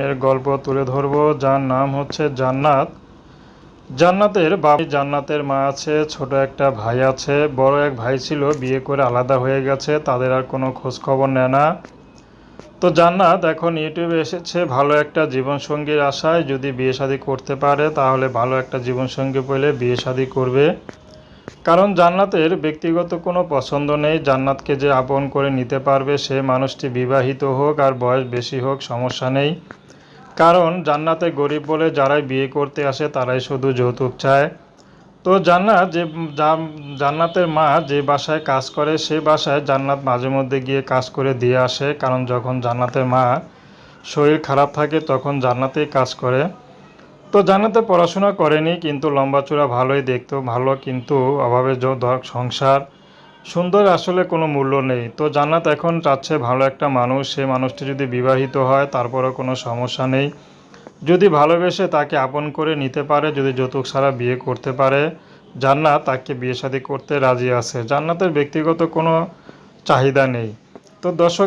এর গল্প তুলে ধরব, যার নাম হচ্ছে জান্নাত। জান্নাতের বাবা, জান্নাতের মা আছে, ছোট একটা ভাই আছে। বড় এক ভাই ছিল, বিয়ে করে আলাদা হয়ে গেছে, তাদের আর কোনো খোঁজ খবর নেয় না। তো জান্নাত এখন ইউটিউবে এসেছে ভালো একটা জীবনসঙ্গীর আশায়। যদি বিয়ে শাদী করতে পারে তাহলে ভালো একটা জীবনসঙ্গী পেলে বিয়ে শাদী করবে। কারণ জান্নাতের ব্যক্তিগত কোনো পছন্দ নেই। জান্নাতকে যে আপন করে নিতে পারবে সে মানুষটি বিবাহিত হোক আর বয়স বেশি হোক, সমস্যা নেই। কারণ জান্নাতে গরিব বলে যারাই বিয়ে করতে আসে তারাই শুধু যৌতুক চায়। তো জান্নাতের মা যে বাসায় কাজ করে সে বাসায় জান্নাত মাঝে মধ্যে গিয়ে কাজ করে দিয়ে আসে। কারণ যখন জান্নাতের মা শরীর খারাপ থাকে তখন জান্নাতেই কাজ করে। তো জান্নাতে পড়াশোনা করেনি, কিন্তু লম্বাচূড়া ভালোই দেখতো, ভালো, কিন্তু অভাবে সংসার, সুন্দর আসলে কোনো মূল্য নেই। তো জান্নাত এখন চাচ্ছে ভালো একটা মানুষ, সে মানুষটি যদি বিবাহিত হয় তারপরেও কোনো সমস্যা নেই। যদি ভালোবেসে তাকে আপন করে নিতে পারে, যদি যৌতুক ছাড়া বিয়ে করতে পারে, জান্নাত তাকে বিয়ে শাদী করতে রাজি আছে। জান্নাতের ব্যক্তিগত কোনো চাহিদা নেই। তো দর্শক,